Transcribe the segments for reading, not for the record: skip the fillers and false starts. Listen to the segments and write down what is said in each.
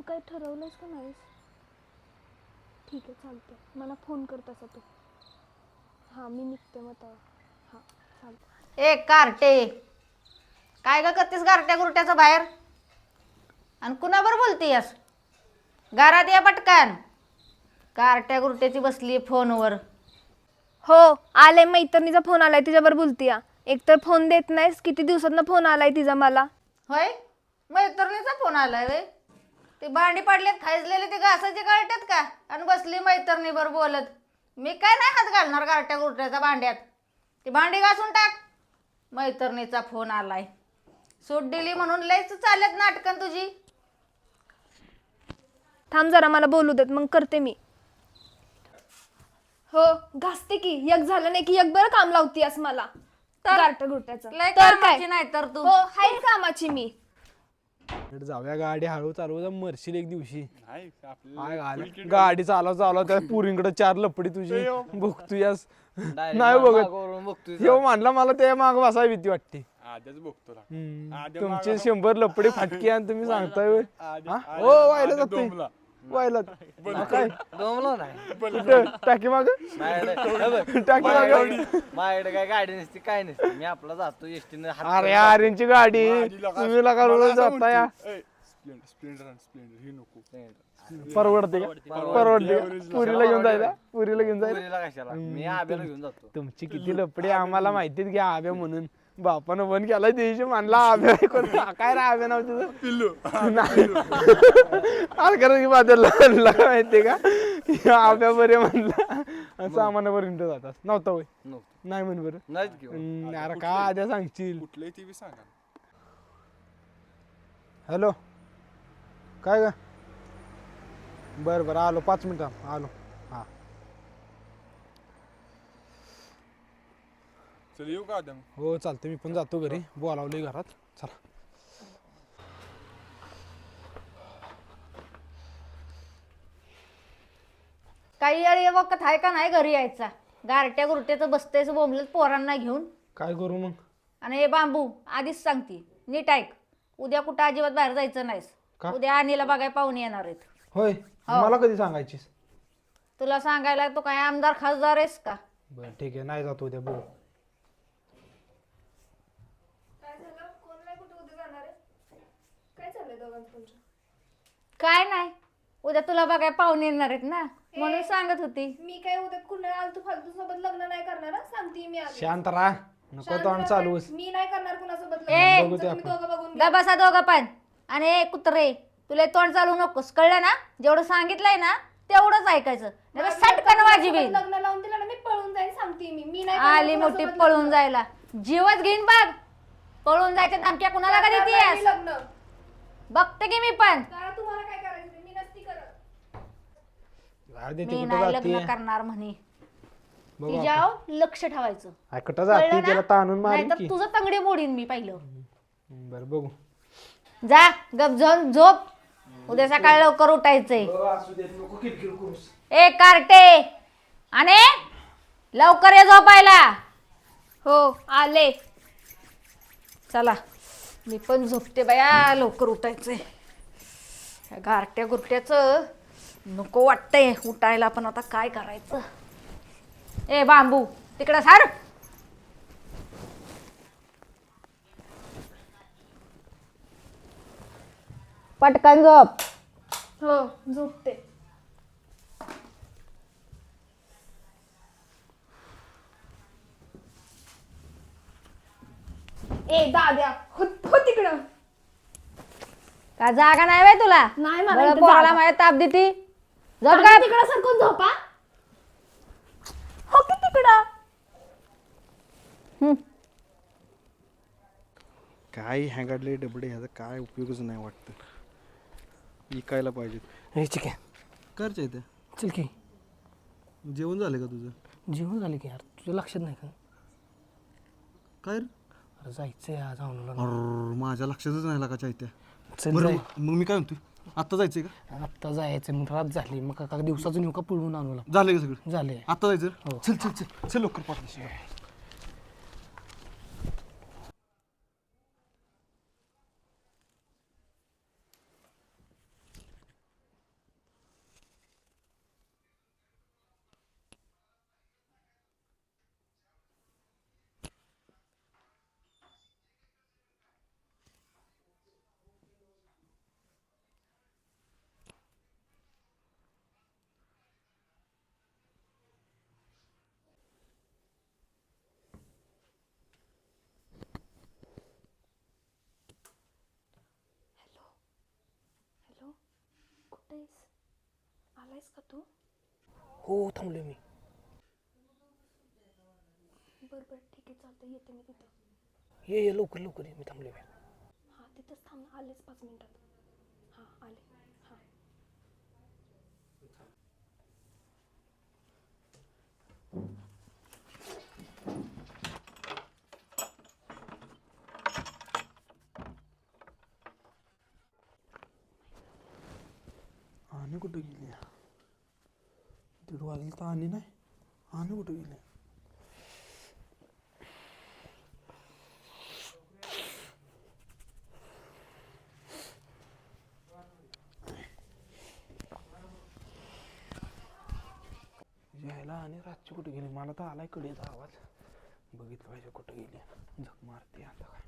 काय ठरवलंस का नाहीस? ठीक आहे चालतं, मला फोन कर तसा तू. हां मी निघते मग तेव्हा. हां चालतं. ए कारटे, काय ग करतेस गारट्या गुरट्याचं बाहेर? आणि कुणाबर बोलतीयस? घरात ये पटकन. कारट्या गुरट्याची बसली फोनवर. हो आले, मैत्रिणीचा फोन आलाय, तिच्यावर बोलतीया. एकतर फोन देत नाहीस, किती दिवसातनं फोन आलाय तिचा मला. होय, मैत्रिणीचा फोन आलाय वे. ते भांडी पडलेत खायचलेले ते घासाचे गळतात का? आणि बसली मैत्रिणीवर बोलत. मी काय नाही हात घालणार गारट्या गुरट्याच्या भांड्यात. ती भांडी घासून टाक. मैत्रिणीचा फोन आलाय. सूट दिली म्हणून लयच चालत नाटकन तुझी. थांब जरा, मला बोलू देत, मग करते मी. हो घासते की, एक झालं नाही की एक बरं काम लावतीयस मला गारट्या गुरट्याचं. लय तर कामाची काय नाही तर तू. हो हाय कामाची मी. जाऊया गाडी हळू चालू मरशील एक दिवशी. गाडी चालव त्या पुरींकडे 4 लपडी तुझी बघतोयस. नाही बघत येऊ मानला, मला ते माग बसाय भीती वाटते. तुमचे 100 लपडे फाटके आणि तुम्ही सांगताय हो व्हायला जाते व्हायला काय टाकी माग टाकी माग. माझ्याकडे काय गाडी नसते काय नसते, मी आपला जातो एसटीने. अरे आर्यनची गाडी तुम्ही लगा रोज जाता या. परवडते का? परवडते पुरीला घेऊन जायला? पुरीला घेऊन जायला कशाला, मी आब्याला घेऊन जातो. तुमची किती लपडे आम्हाला माहितीत घ्या. आब्या म्हणून बापानं बंद केला दिवशी मानला आब्या. कोण काय रे आब्या नाव तुझं? पिल्लू. अरे खरं की बादलला माहितीये का आब्या बरे म्हणला सामानापर्यंत जातात नव्हता होय? नाही म्हण बरं. अरे का आद्या सांगशील कुठलंही ती बी सांगा. हॅलो काय ग? बरं बरं आलो 5 मिनिटं आलो. हा चल येऊ का आदम? हो चालतं, मी पण जातो घरी, बोलावलंय घरात. चला काही वेळ वखत आहे का नाही घरी यायचा? गारट्या गुरट्याचं बसतेच बोंबलत पोरांना घेऊन. काय करू मग? आणि हे बांबू आधीच सांगते, नीट ऐक. उद्या कुठं अजिबात बाहेर जायचं नाहीस. का? उद्या अनिला बघाय पाहुणे येणार आहेत. होय मला कधी सांगायचीस? तुला सांगायला तू काय आमदार खासदार आहेस का? बरं ठीक आहे, नाही जातो उद्या बघू. काय झालं? कोण नाही कुठे उद्या जाणार आहे? काय चाललंय दोघांचं तुमचं? काय नाही, उद्या तुला बघाय पाहुणे येणार आहेत ना, म्हणून सांगत होती. मी काय उद्या कुणा आलतू फालतू सोबत लग्न नाही करणार हा? सांगते मी आधी. शांत राहा, नको तोंड चालूस. मी नाही करणार कुणासोबत लग्न. ए, बघू ते तुम्ही आपण. दोघं बघून गा बसा दोघं पण. आणि ए कुत्रे, तुला तोंड चालू नकोस, कळलं ना? जेवढं सांगितलंय ना तेवढंच ऐकायचं, नाही सटकन वाजवी. लग्न लावून दिलं ना, मी पळून जाईन सांगते मी नाही करणार आली मोठी कुणासोबत पळून लग्न. जायला. जीवच घेईन बघ. पळून जायच्या धमक्या कुणाला का करणार देतेस? नाही लग्न. बघते की मी पण. करा तुम्हाला काय करायचं, मी नसती करत. राहू मी नाही लग्न करणार म्हणे. तिच्यावर लक्ष ठेवायचं, कुठं जाते कळलं त्याला ना? ताणून मारीन नाहीतर की. तुझं तंगडी मोडीन मी पहिलं. बरं बघू. जा गप जाऊन झोप, उद्या सकाळी लवकर उठायचंय. ए कारटे, आणि लवकर ये झोपायला. हो आले. चला मी पण झोपते बाया, लवकर उठायचंय. या गारट्या गुरट्याचं नको वाटतंय उठायला, पण आता काय करायचं. ए बांबू तिकडं सार. पटकन झोप. हो झोपते. ए दाद्या हो तिकडं. का जागा नाही बाय तुला? नाही मला बरं, इथं पोराला जागा. माझ्या ताप देती. झोप आणि काय तिकडं सरकून झोपा. हो की तिकडं. काय हँगाडले डबडे ह्याचा काय उपयोगच नाही वाटतं. विकायला पाहिजे. हे ठीक आहे, करच्या इथे चल की. जेवण झालं का तुझं? जेवण झालं की यार, तुझ्या लक्षात नाही का? काय रे? अरे जायचंय आज औंधला. अरे माझ्या लक्षातच नाही लागा चायत्या. चल बरं जाय. मग मी काय म्हणतोय, आता जायचंय का? आत्ता जायचं, मग रात झाली, मग का दिवसाचं नेऊ का पळवून आणूला? झालं का सगळं? झाले. आता जायचं? हो. चल चल चल चल लवकर पाठवशील. आहेस? आलायस का तू? हो थांबलोय मी. बरं ठीक आहे चालतं, येते मी तिथं. ये लवकर लवकर ये, मी थांबलोय. हां तिथंच थांब, आलेच 5 मिनिटात. हां आले. हां आणि कुठं गेली? 1:30 वाजले तर आणि नाही. आणि कुठं गेली? यायला आणि रातची कुठे गेली? मला तर आलाय कडेचा आवाज. बघितलं पाहिजे कुठं गेली. झक मारते आता काय.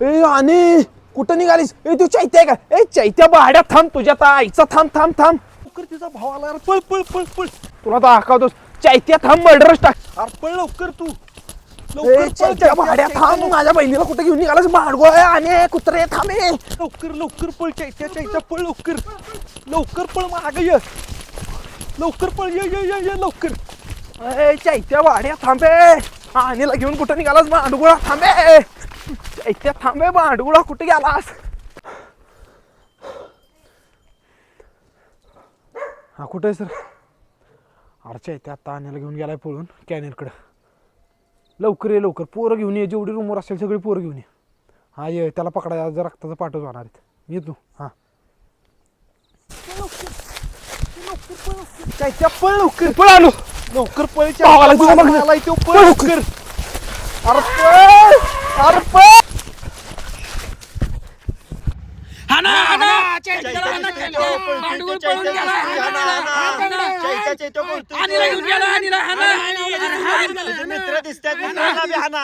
ए आणि कुठं निघालीस? ए तू चैत्या आहे का? ए चैत्या भाड्यात थांब, तुझ्या आईचा थांब थांब थांब. लवकर तिचा भाव आला. पळ पळ पळ पळ. तुला तर दाखवतोस. चैत्या थांब, मर्डरच टाक. अरे पळ लवकर तू. चैत्या भाड्यात थांब. माझ्या बहिणीला कुठे घेऊन निघालास? भाडगो आणि कुत्रे थांबे. लवकर लवकर पळ. चैत्या चैत्या पळ लवकर. लवकर पळ, माग ये. लवकर पळ, ये ये ये ये लवकर. ए चैत्या भाड्यात थांबे. आणीला घेऊन कुठं निघालास? भांडगोळा थांबे. चैत्या थांबे. भांडगुळा कुठे गेलास? हा कुठे आहे सर? अरे चैत्या आता आणण्याला घेऊन गेलाय पळून कॅनेलकडं. लवकर ये लवकर. पोरं घेऊन ये, जेवढी रूमवर असेल सगळी पोरं घेऊन ये. हा ये, त्याला पकडायला जर रक्ताचं पाठच होणार आहेत. ये तू. हा चैत्या पळ लवकर. पळ आलो लवकर. पळ. पळ लवकर. अरे पळ. अरे पळ. मित्र दिसतात, मित्राला बी हाना.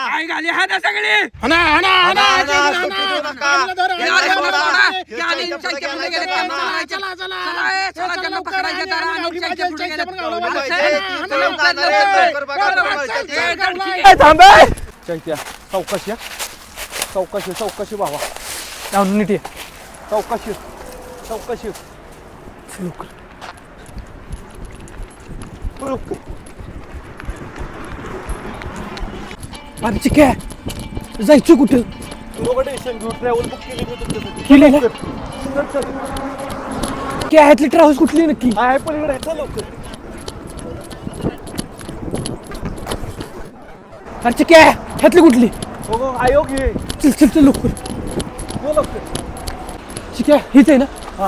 थांबे. चैत्या चौकशी चौकशी चौकशी बाबा. नीट ये. चौकशी चौकशी. लवकर लवकर. अरे चिक्या, जायचं कुठं? ट्रॅव्हल बुक केली मी तुमच्यासाठी. केली ना? काय ह्यातली ट्रॅव्हल्स कुठली नक्की? आहे पलीकडे. चल लवकर. अरे चिक्या, ह्यातली कुठली? हो आयोग ये. चल चल चल लवकर. हो लवकर. चिक्या हीच आहे ना? हा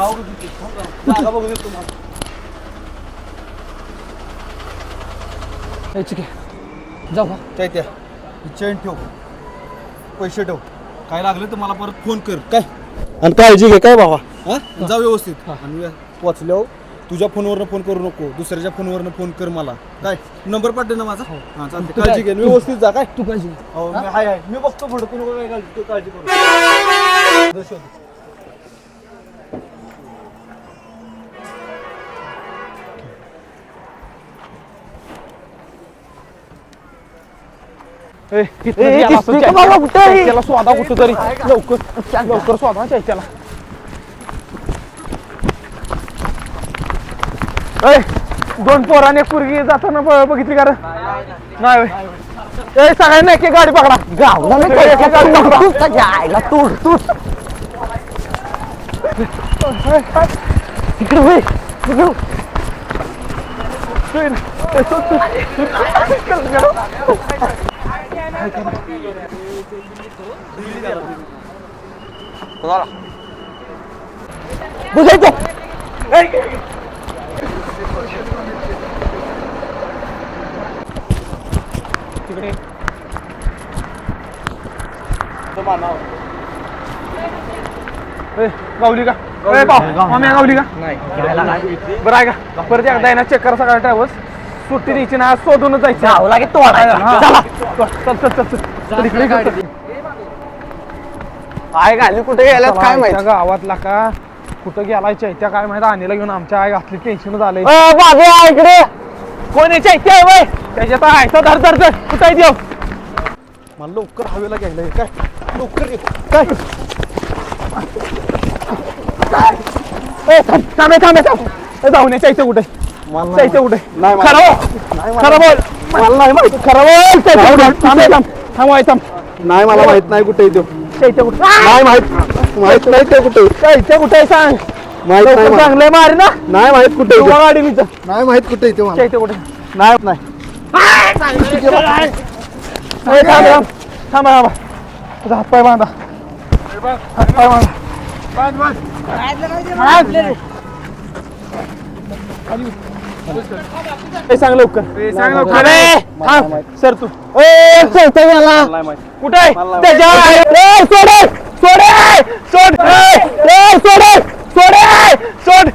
जागा बघू दे तुम्हाला. चिक्या जाऊ का? चैत्या चेन ठेव, पैसे ठेव. काय लागलं तर मला परत फोन कर काय. आणि काळजी घे काय बाबा. हा जा व्यवस्थित. आणि पोचल्यावर तुझ्या फोनवरनं फोन करू नको, दुसऱ्याच्या फोनवरनं फोन कर मला. काय नंबर पाठव ना माझा. हा चालते. काळजी घे, व्यवस्थित जा काय. तू काळजी घे. हो हाय हाय, मी बघतो पुढे. तू नको काय काळजी करू. त्याला स्वादा कुठं तरी. लवकर लवकर स्वादा चैत्याला. दोन पोराने पोरगी जाताना बघितली का? नाही होय. सगळ्यांना एक गाडी पकडा. गावला तू तू इकडे होय. तिकडे गावली का? गावली का? नाही बरं आहे का? परत एकदा येणार चेक करा सगळ्या ट्रॅव्हल्स. सुट्टी द्यायची ना, शोधूनच जायचं. गावला की तोडायचा. चला चल चल चल चल. इकडे आय घाली कुठे गेल्यात काय माहिती गावातला का कुठं गेलाय चैत्या काय माहिती आणीला घेऊन आमच्या आय घातली टेन्शन झालंय बाबू इकडे कोण आहे चैत्या वय त्याच्यात आयचा धर धर धर कुठं आहे देव मला लवकर हवेला घ्यायला काय लवकर ये काय थांबे थांबे थांब जाऊन ये चैत्य कुठे चैत्य कुठे खरं बोल मला नाही माहिती खरं बोल थांबे थांब थांब थांब नाही मला माहित नाही कुठे येतो चैत्य कुठे नाही माहित नाही ते कुठे चैत्य कुठे आहे सांग माहित नाही मला. चांगलंय मार ना नाही माहित कुठे येतो गाडी मी नाही माहित कुठे येतो मला चैत्य कुठे नाही नाही थांब थांब थांब हातपाय बांधा हातपाय बांधा सांग लवकर अरे थांब सर तू कुठे सोड